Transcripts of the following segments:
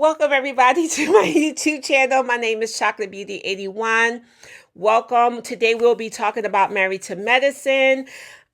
Welcome everybody to my YouTube channel. My name is Chocolate Beauty 81. Welcome. Today we'll be talking about Married to Medicine.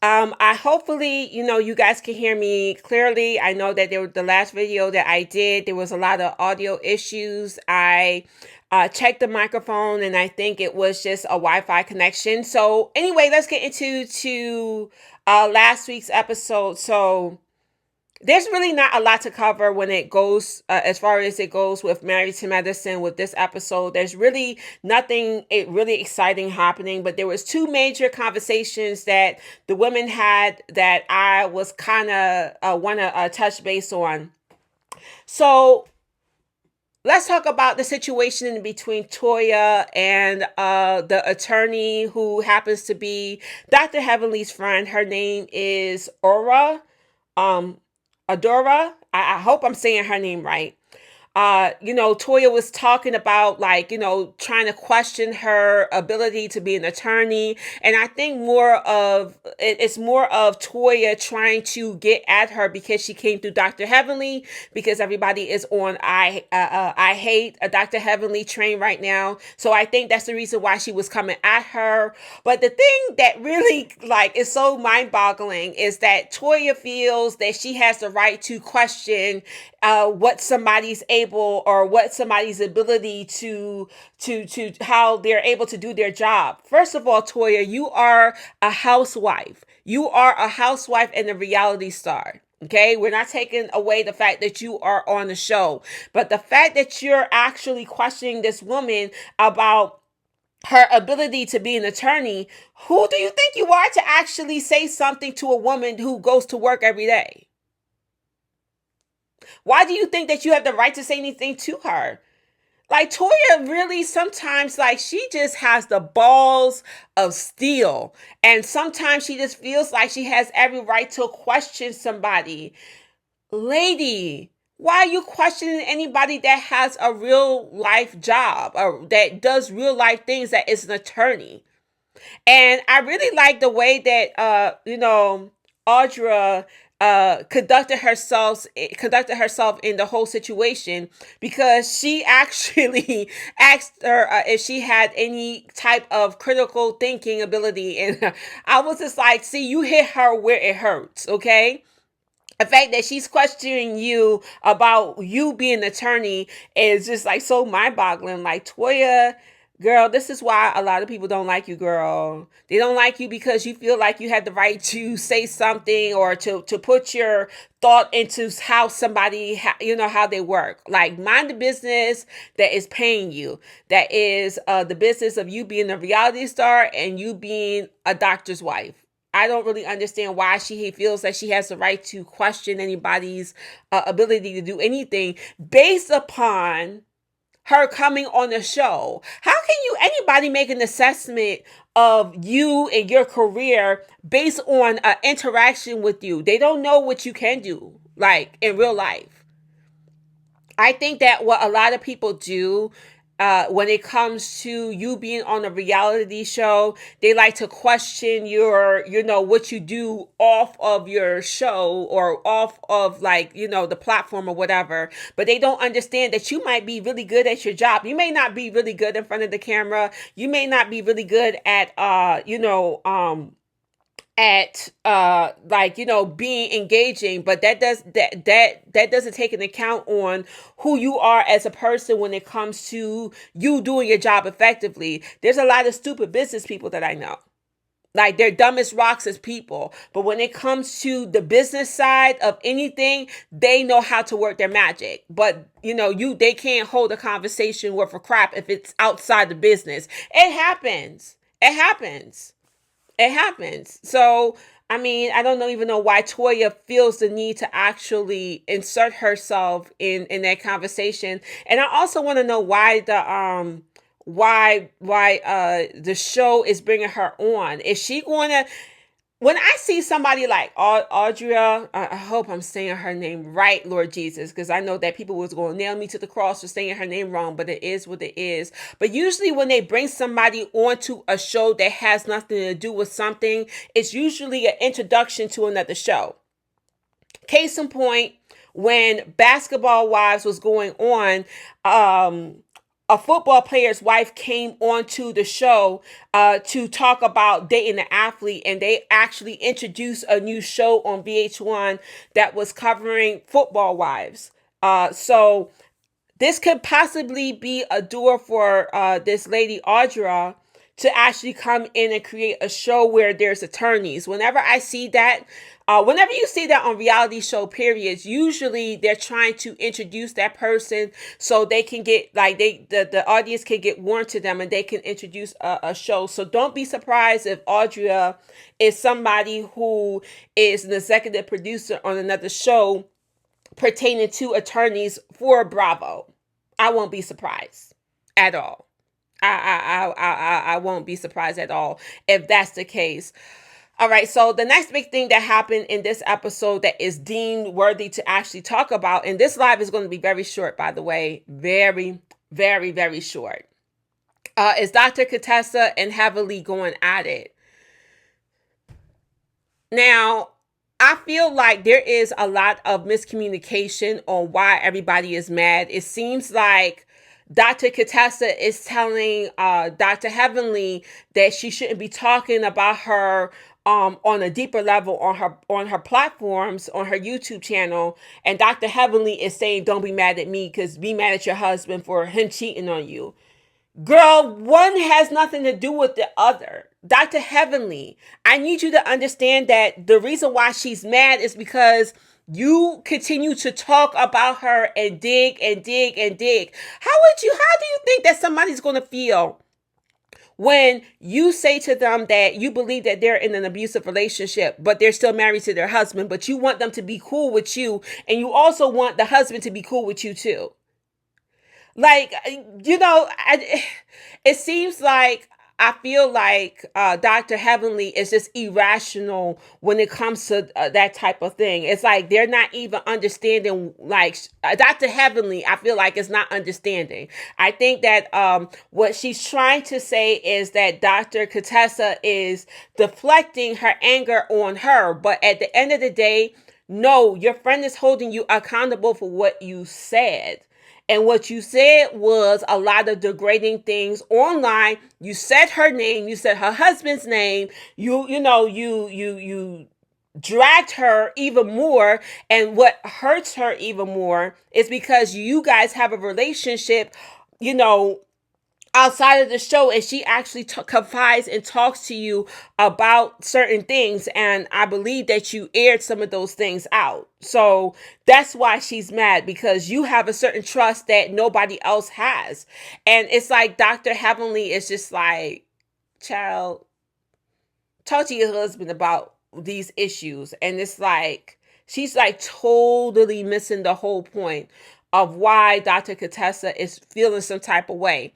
I hopefully, you guys can hear me clearly. I know that the last video that I did, there was a lot of audio issues. I checked the microphone and I think it was just a Wi-Fi connection. So anyway, let's get into last week's episode. So there's really not a lot to cover when it goes as far as it goes with Married to Medicine with this episode. There's really nothing really exciting happening, but there was two major conversations that the women had that I was kind of want to touch base on. So let's talk about the situation between Toya and the attorney who happens to be Dr. Heavenly's friend. Her name is Aura. Adora. I hope I'm saying her name right. Toya was talking about trying to question her ability to be an attorney. And I think it's more of Toya trying to get at her because she came through Dr. Heavenly, because everybody is on I hate a Dr. Heavenly train right now. So I think that's the reason why she was coming at her. But the thing that really is so mind boggling is that Toya feels that she has the right to question what somebody's able, or what somebody's ability to how they're able to do their job. First of all, Toya, you are a housewife. You are a housewife and a reality star. Okay, we're not taking away the fact that you are on the show, but the fact that you're actually questioning this woman about her ability to be an attorney, who do you think you are to actually say something to a woman who goes to work every day? Why do you think that you have the right to say anything to her? Toya really sometimes, she just has the balls of steel. And sometimes she just feels like she has every right to question somebody. Lady, why are you questioning anybody that has a real life job, or that does real life things, that is an attorney? And I really like the way that, Audra conducted herself in the whole situation, because she actually asked her if she had any type of critical thinking ability, and I was just like, see, you hit her where it hurts. Okay, the fact that she's questioning you about you being an attorney is just so mind-boggling. Toya, girl, this is why a lot of people don't like you, girl. They don't like you because you feel like you have the right to say something, or to put your thought into how somebody, how they work. Mind the business that is paying you. That is the business of you being a reality star and you being a doctor's wife. I don't really understand why she feels that she has the right to question anybody's ability to do anything based upon her coming on the show. How can anybody make an assessment of you and your career based on an interaction with you? They don't know what you can do, in real life. I think that what a lot of people do, when it comes to you being on a reality show, they like to question what you do off of your show, or off of the platform or whatever. But they don't understand that you might be really good at your job. You may not be really good in front of the camera. You may not be really good at being engaging, but that doesn't take an account on who you are as a person when it comes to you doing your job effectively. There's a lot of stupid business people that I know. They're dumb as rocks as people, but when it comes to the business side of anything, they know how to work their magic. But they can't hold a conversation worth of crap if it's outside the business. It happens. So, I mean, I don't even know why Toya feels the need to actually insert herself in that conversation. And I also want to know why the show is bringing her on. Is she going to, when I see somebody like Audra, I hope I'm saying her name right, Lord Jesus, because I know that people was going to nail me to the cross for saying her name wrong, but it is what it is. But usually when they bring somebody onto a show that has nothing to do with something, it's usually an introduction to another show. Case in point, when Basketball Wives was going on, a football player's wife came onto the show to talk about dating an athlete, and they actually introduced a new show on VH1 that was covering football wives. So this could possibly be a door for this lady Audra to actually come in and create a show where there's attorneys. Whenever I see that, whenever you see that on reality show periods, usually they're trying to introduce that person so they can get like the audience can get warned to them and they can introduce a show. So don't be surprised if Audra is somebody who is an executive producer on another show pertaining to attorneys for Bravo. I won't be surprised at all. I won't be surprised at all if that's the case. All right, so the next big thing that happened in this episode that is deemed worthy to actually talk about, and this live is going to be very short, by the way, very, very, very short, is Dr. Contessa and Heavenly going at it. Now, I feel like there is a lot of miscommunication on why everybody is mad. It seems like Dr. Contessa is telling Dr. Heavenly that she shouldn't be talking about her on a deeper level on her platforms, on her YouTube channel, and Dr. Heavenly is saying, "Don't be mad at me, because be mad at your husband for him cheating on you." Girl, one has nothing to do with the other. Dr. Heavenly, I need you to understand that the reason why she's mad is because you continue to talk about her and dig and dig and dig. How do you think that somebody's going to feel when you say to them that you believe that they're in an abusive relationship, but they're still married to their husband, but you want them to be cool with you, and you also want the husband to be cool with you too? Like, it seems like I feel like Dr. Heavenly is just irrational when it comes to that type of thing. It's like they're not even understanding. Like Dr. Heavenly, I feel like is not understanding. I think that what she's trying to say is that Dr. Contessa is deflecting her anger on her. But at the end of the day, no, your friend is holding you accountable for what you said. And what you said was a lot of degrading things online. You said her name, you said her husband's name, you dragged her even more. And what hurts her even more is because you guys have a relationship, outside of the show, and she actually confides and talks to you about certain things, and I believe that you aired some of those things out. So that's why she's mad, because you have a certain trust that nobody else has. And it's like Dr. Heavenly is just like, child, talk to your husband about these issues. And it's like she's like totally missing the whole point of why Dr. Contessa is feeling some type of way.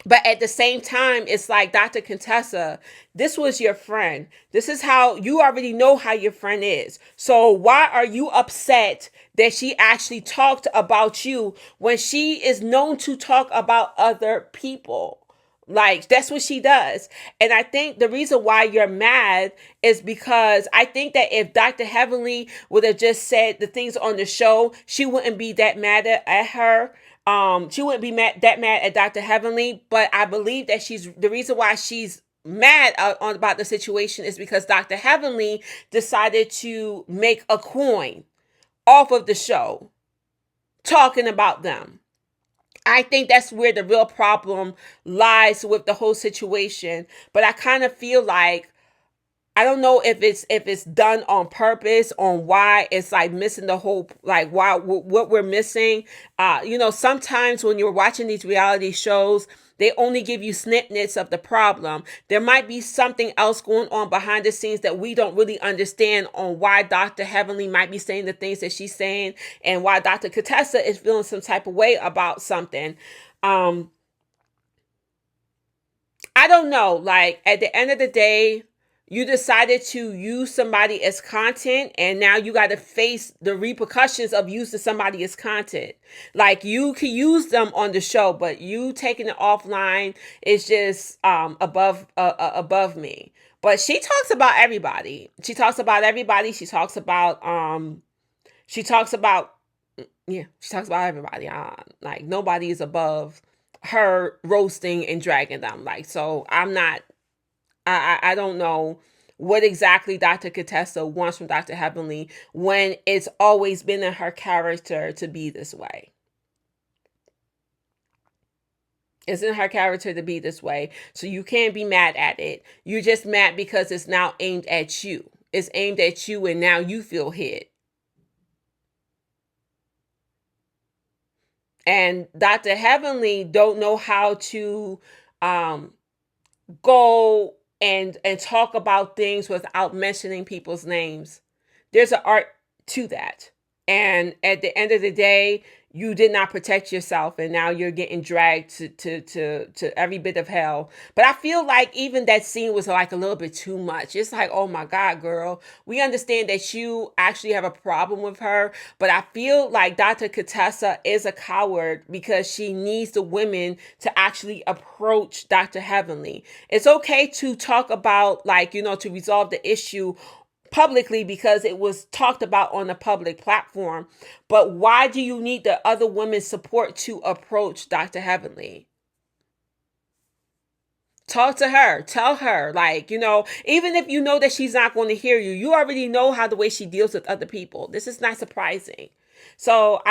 But at the same time, it's like, Dr. Contessa, this was your friend. This is how you already know how your friend is. So why are you upset that she actually talked about you when she is known to talk about other people? Like, that's what she does. And I think the reason why you're mad is because I think that if Dr. Heavenly would have just said the things on the show, she wouldn't be that mad at her. She wouldn't be that mad at Dr. Heavenly, but I believe that the reason why she's mad about the situation is because Dr. Heavenly decided to make a coin off of the show, talking about them. I think that's where the real problem lies with the whole situation. But I kind of feel like, I don't know if it's done on purpose, on why it's like missing the whole, like why what we're missing. Sometimes when you're watching these reality shows, they only give you snippets of the problem. There might be something else going on behind the scenes that we don't really understand on why Dr. Heavenly might be saying the things that she's saying, and why Dr. Contessa is feeling some type of way about something. I don't know. Like, at the end of the day, you decided to use somebody as content, and now you got to face the repercussions of using somebody as content. Like, you can use them on the show, but you taking it offline is just above me. But she talks about everybody. She talks about Yeah, she talks about everybody. Like nobody is above her roasting and dragging them. Like, so I'm not. I don't know what exactly Dr. Contessa wants from Dr. Heavenly when it's always been in her character to be this way. It's in her character to be this way. So you can't be mad at it. You're just mad because it's now aimed at you. It's aimed at you and now you feel hit. And Dr. Heavenly don't know how to um go and talk about things without mentioning people's names. There's an art to that. And at the end of the day, you did not protect yourself and now you're getting dragged to every bit of hell. But I feel like even that scene was like a little bit too much. It's like, oh my God, girl, we understand that you actually have a problem with her, but I feel like Dr. Contessa is a coward because she needs the women to actually approach Dr. Heavenly. It's okay to talk about, like, to resolve the issue publicly because it was talked about on a public platform. But why do you need the other women's support to approach Dr. Heavenly? Talk to her. Tell her, like, even if you know that she's not going to hear you, you already know how the way she deals with other people. This is not surprising. So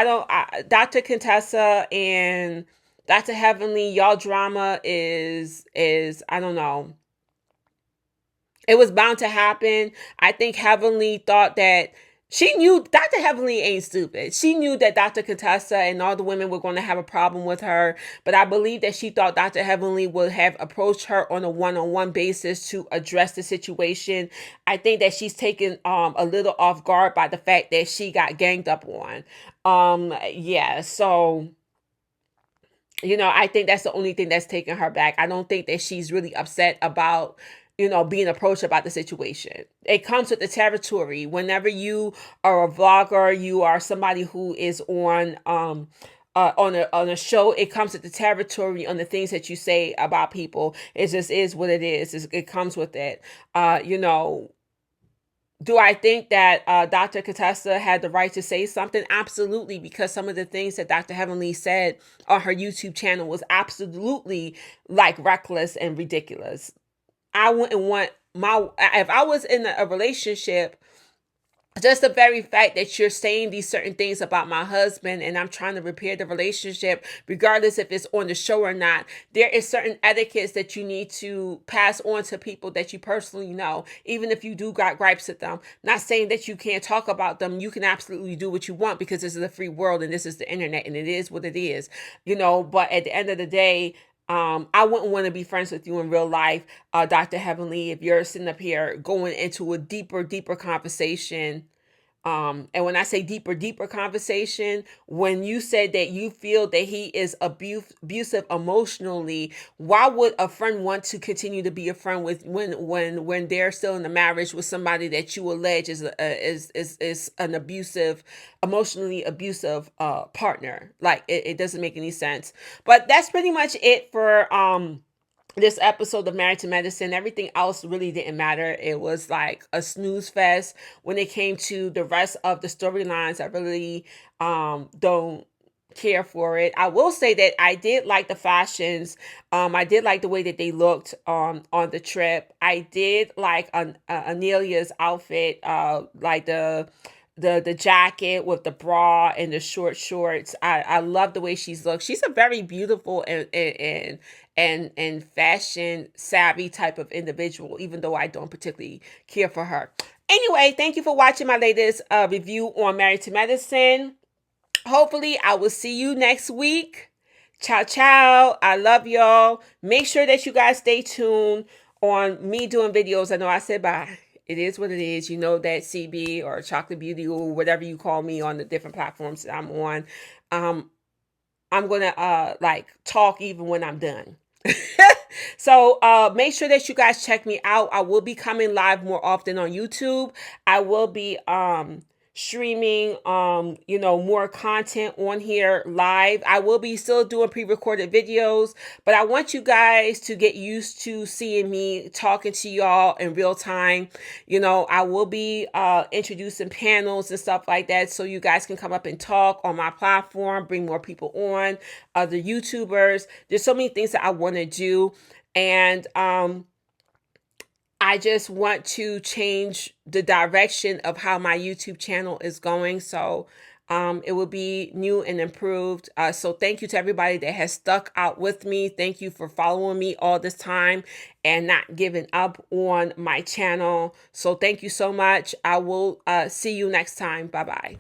Dr. Contessa and Dr. Heavenly, y'all drama is I don't know. It was bound to happen. I think Heavenly thought that she knew Dr. Heavenly ain't stupid. She knew that Dr. Contessa and all the women were going to have a problem with her. But I believe that she thought Dr. Heavenly would have approached her on a one-on-one basis to address the situation. I think that she's taken a little off guard by the fact that she got ganged up on. Yeah, so I think that's the only thing that's taking her back. I don't think that she's really upset about, being approached about the situation. It comes with the territory. Whenever you are a vlogger, you are somebody who is on a show, it comes with the territory on the things that you say about people. It just is what it is. It comes with it. Do I think that Dr. Contessa had the right to say something? Absolutely, because some of the things that Dr. Heavenly said on her YouTube channel was absolutely like reckless and ridiculous. I wouldn't want if I was in a relationship, just the very fact that you're saying these certain things about my husband and I'm trying to repair the relationship, regardless if it's on the show or not, there is certain etiquettes that you need to pass on to people that you personally know, even if you do got gripes at them. Not saying that you can't talk about them. You can absolutely do what you want because this is a free world and this is the internet and it is what it is, but at the end of the day, I wouldn't want to be friends with you in real life, Dr. Heavenly, if you're sitting up here going into a deeper conversation. And when I say deeper conversation, when you said that you feel that he is abusive emotionally, why would a friend want to continue to be a friend with when they're still in a marriage with somebody that you allege is an emotionally abusive partner? Like it doesn't make any sense. But that's pretty much it for this episode of Married to Medicine. Everything else really didn't matter. It was like a snooze fest when it came to the rest of the storylines. I really don't care for it. I will say that I did like the fashions. I did like the way that they looked on the trip. I did like Anelia's outfit, like the jacket with the bra and the short shorts. I love the way she's looked. She's a very beautiful and fashion savvy type of individual, even though I don't particularly care for her. Anyway, thank you for watching my latest review on Married to Medicine. Hopefully, I will see you next week. Ciao, ciao. I love y'all. Make sure that you guys stay tuned on me doing videos. I know I said bye. It is what it is. You know that CB or Chocolate Beauty or whatever you call me on the different platforms that I'm on. I'm going to like talk even when I'm done. So make sure that you guys check me out. I will be coming live more often on YouTube. I will be streaming more content on here live. I will be still doing pre-recorded videos, but I want you guys to get used to seeing me talking to y'all in real time. I will be introducing panels and stuff like that, so you guys can come up and talk on my platform, bring more people on, other YouTubers. There's so many things that I want to do, and I just want to change the direction of how my YouTube channel is going. So it will be new and improved. So thank you to everybody that has stuck out with me. Thank you for following me all this time and not giving up on my channel. So thank you so much. I will see you next time. Bye-bye.